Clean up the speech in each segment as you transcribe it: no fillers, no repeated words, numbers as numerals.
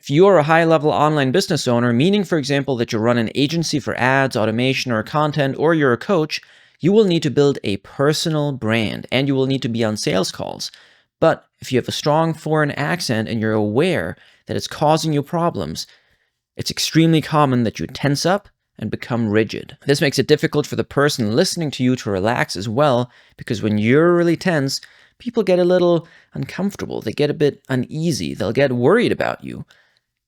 If you are a high-level online business owner, meaning, for example, that you run an agency for ads, automation, or content, or you're a coach, you will need to build a personal brand and you will need to be on sales calls. But if you have a strong foreign accent and you're aware that it's causing you problems, it's extremely common that you tense up and become rigid. This makes it difficult for the person listening to you to relax as well, because when you're really tense, people get a little uncomfortable. They get a bit uneasy. They'll get worried about you.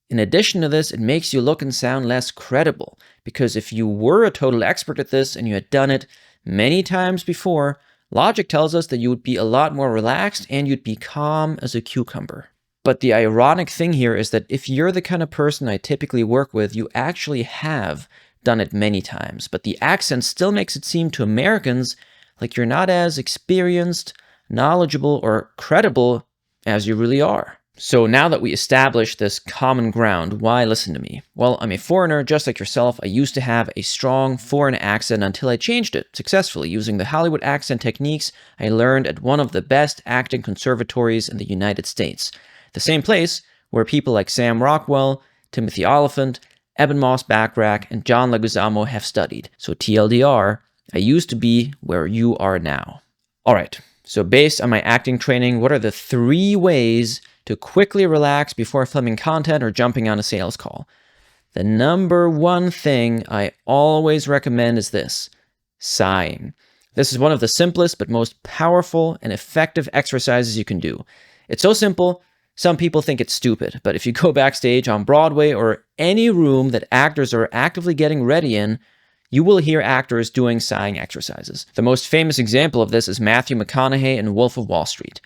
In addition to this, it makes you look and sound less credible, because if you were a total expert at this and you had done it many times before, logic tells us that you would be a lot more relaxed and you'd be calm as a cucumber. But the ironic thing here is that if you're the kind of person I typically work with, you actually have done it many times, but the accent still makes it seem to Americans like you're not as experienced, knowledgeable, or credible as you really are. So now that we established this common ground, why listen to me? Well, I'm a foreigner just like yourself. I used to have a strong foreign accent until I changed it successfully using the Hollywood accent techniques I learned at one of the best acting conservatories in the United States. The same place where people like Sam Rockwell, Timothy Oliphant, Eben Moss-Bachrach, and John Leguizamo have studied. So TLDR, I used to be where you are now. All right, so based on my acting training, what are the 3 ways to quickly relax before filming content or jumping on a sales call? The number 1 thing I always recommend is this: sighing. This is one of the simplest but most powerful and effective exercises you can do. It's so simple, some people think it's stupid, but if you go backstage on Broadway or any room that actors are actively getting ready in, you will hear actors doing sighing exercises. The most famous example of this is Matthew McConaughey in Wolf of Wall Street.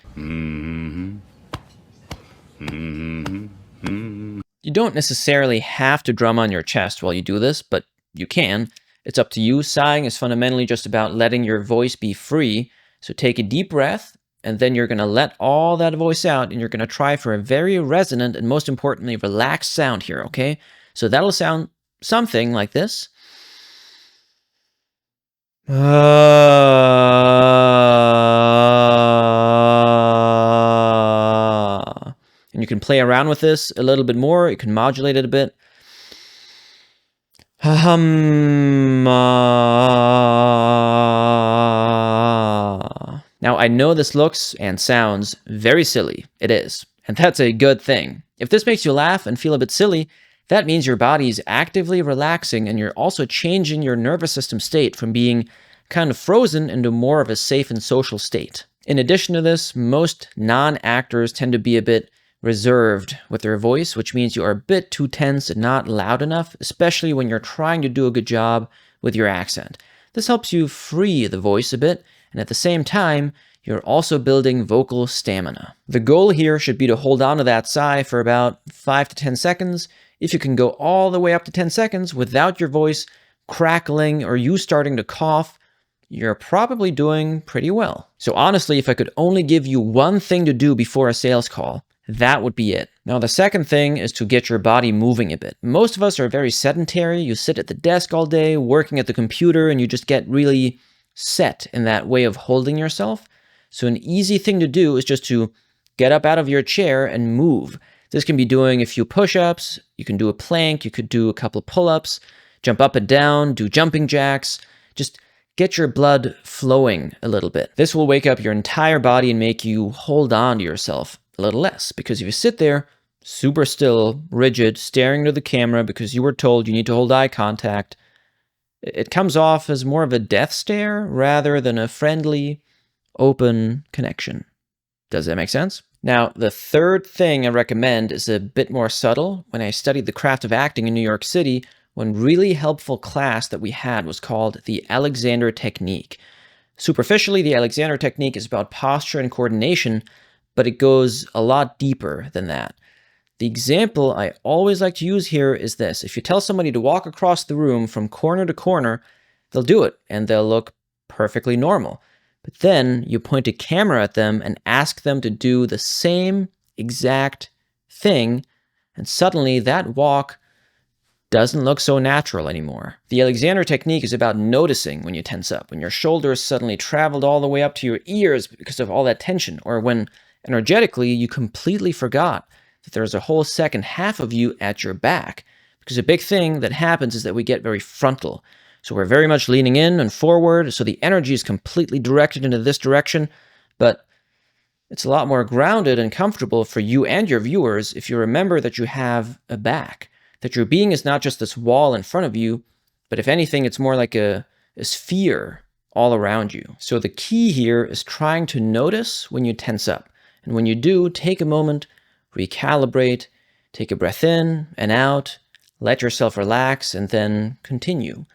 You don't necessarily have to drum on your chest while you do this, but you can. It's up to you. Sighing is fundamentally just about letting your voice be free. So take a deep breath, and then you're going to let all that voice out, and you're going to try for a very resonant and, most importantly, relaxed sound here, okay? So that'll sound something like this. And you can play around with this a little bit more. You can modulate it a bit. Now, I know this looks and sounds very silly. It is. And that's a good thing. If this makes you laugh and feel a bit silly, that means your body is actively relaxing and you're also changing your nervous system state from being kind of frozen into more of a safe and social state. In addition to this, most non-actors tend to be a bit reserved with their voice, which means you are a bit too tense and not loud enough, especially when you're trying to do a good job with your accent. This helps you free the voice a bit, and at the same time, you're also building vocal stamina. The goal here should be to hold on to that sigh for about 5 to 10 seconds. If you can go all the way up to 10 seconds without your voice crackling or you starting to cough, you're probably doing pretty well. So honestly, if I could only give you one thing to do before a sales call, that would be it. Now, the second thing is to get your body moving a bit. Most of us are very sedentary. You sit at the desk all day, working at the computer, and you just get really set in that way of holding yourself. So an easy thing to do is just to get up out of your chair and move. This can be doing a few push-ups, you can do a plank, you could do a couple of pull-ups, jump up and down, do jumping jacks. Just get your blood flowing a little bit. This will wake up your entire body and make you hold on to yourself a little less. Because if you sit there super still, rigid, staring into the camera because you were told you need to hold eye contact, it comes off as more of a death stare rather than a friendly, open connection. Does that make sense? Now, the third thing I recommend is a bit more subtle. When I studied the craft of acting in New York City, one really helpful class that we had was called the Alexander Technique. Superficially, the Alexander Technique is about posture and coordination, but it goes a lot deeper than that. The example I always like to use here is this. If you tell somebody to walk across the room from corner to corner, they'll do it and they'll look perfectly normal. But then you point a camera at them and ask them to do the same exact thing, and suddenly that walk doesn't look so natural anymore. The Alexander Technique is about noticing when you tense up, when your shoulders suddenly traveled all the way up to your ears because of all that tension, or when energetically you completely forgot that there's a whole second half of you at your back. Because a big thing that happens is that we get very frontal. So we're very much leaning in and forward, so the energy is completely directed into this direction, but it's a lot more grounded and comfortable for you and your viewers if you remember that you have a back, that your being is not just this wall in front of you, but if anything, it's more like a sphere all around you. So the key here is trying to notice when you tense up. And when you do, take a moment, recalibrate, take a breath in and out, let yourself relax, and then continue.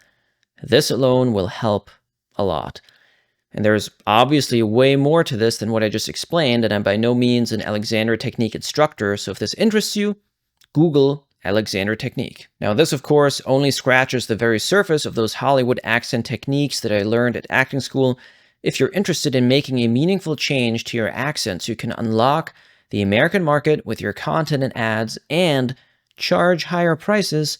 This alone will help a lot. And there's obviously way more to this than what I just explained, and I'm by no means an Alexander Technique instructor, so if this interests you, Google Alexander Technique. Now this, of course, only scratches the very surface of those Hollywood accent techniques that I learned at acting school. If you're interested in making a meaningful change to your accent so you can unlock the American market with your content and ads and charge higher prices,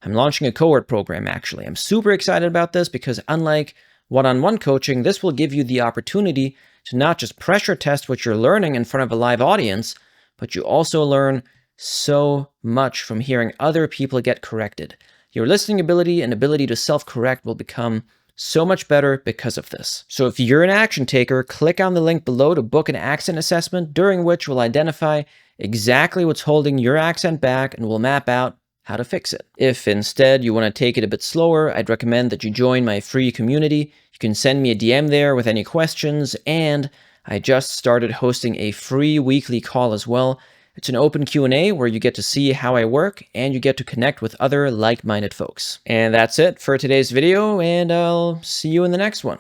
I'm launching a cohort program, actually. I'm super excited about this because unlike one-on-one coaching, this will give you the opportunity to not just pressure test what you're learning in front of a live audience, but you also learn so much from hearing other people get corrected. Your listening ability and ability to self-correct will become so much better because of this. So if you're an action taker, click on the link below to book an accent assessment, during which we'll identify exactly what's holding your accent back and we'll map out how to fix it. If instead you want to take it a bit slower, I'd recommend that you join my free community. You can send me a DM there with any questions, and I just started hosting a free weekly call as well. It's an open Q&A where you get to see how I work and you get to connect with other like-minded folks. And that's it for today's video, and I'll see you in the next one.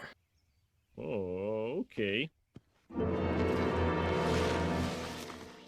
Oh, okay.